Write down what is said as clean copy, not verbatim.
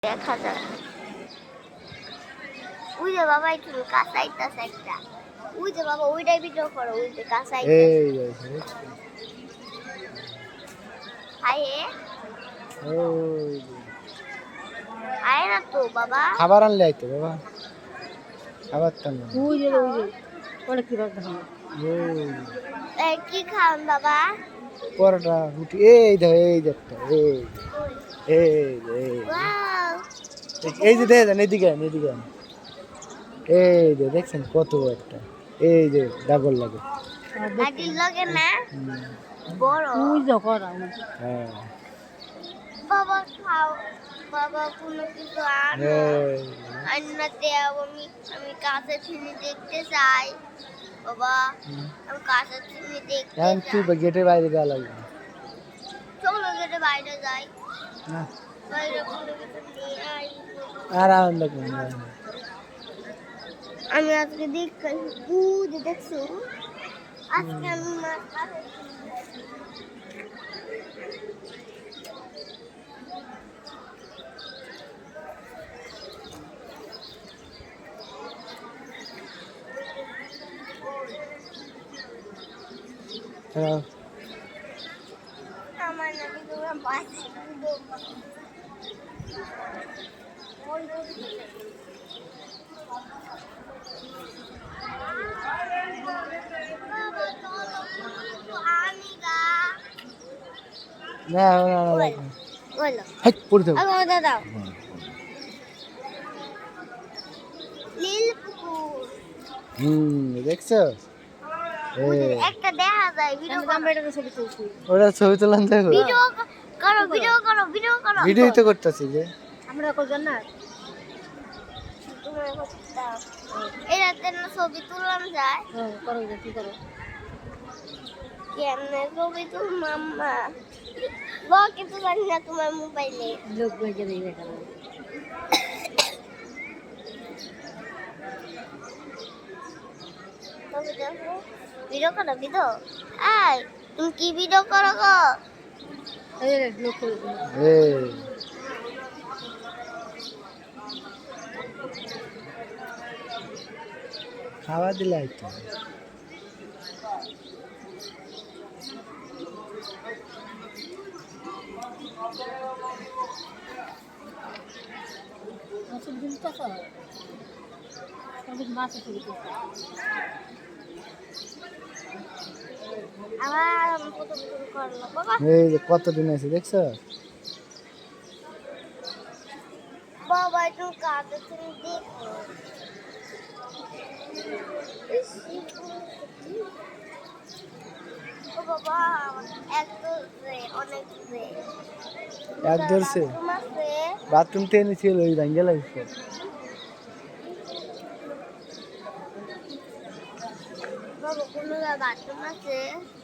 1000 ওই যে বাবা একটু কাঁচাইতাছে একটা ওই যে বাবা ওইটাই ভিডিও করো ওই যে কাঁচাইতাছে এই যে আয়ে ওই যে। আয় না তো বাবা খাবার আনলে আইতো বাবা খাবার তো না ওই যে অনেক কি রাখতে হবে এই কি খান বাবা পরোটা রুটি এই যে একটা ওয়াও এই যে দেখেন এদিকে এই যে দেখছেন কত একটা এই যে ডাবল লাগে গাড়ির লগে না বড় ওই যে করা হ্যাঁ বাবা খাও বাবা কোনো কিছু আনো আন্না দেও আমি কাছে ছিনি দেখতে চাই বাবা আমি কাছে ছিনি দেখতে এখন তুই চাই গেটের বাইরে যাওয়া লাগবে চলো গেটে বাইরে যাই না বাইরে কোনো কিছু নিয়ে আই আর আনন্দ করুন আমি আজকে দেখছি দুধ দেখছো আজকে আমি মাছ খাবো হ্যাঁ আমার নাকি তোমার বাসে না বলো হাই পড়ে যাও আগে দাও নীল পুকুর দেখছো একটা দেখা যায় ভিডিও কম্পিউটারে ছবি তুলছি ওরা ছবি তোলান দেখো ভিডিও করো ভিডিও করো ভিডিও করো ভিডিওই তো করতেছি যে আমরা কজন না এরাতে না ছবি তুললাম যায় করো কি করো কেমনে ছবি তুল মাম্মা বা কিছু জানি না তোমার মোবাইলে লোক ভেজে দিই দেখা তবে দেখো ভিডিও করো ভিডিও এই তুমি কি ভিডিও করো গো এই লোক করে এই খাওয়া দিলে আইতো মাছের দিন তো মাছের ছবি তুলছি আবার ফটো করলো বাবা এই যে কতদিন আছে দেখছো বাবা একটু কাছে তুমি দেখো ও বাবা এক ধরছে অনেক এক ধরছে তোমাকে বাথরুম টেনে ছিল ওই ভাঙ্গে লাগছে বাবা কোনো বাথরুম আছে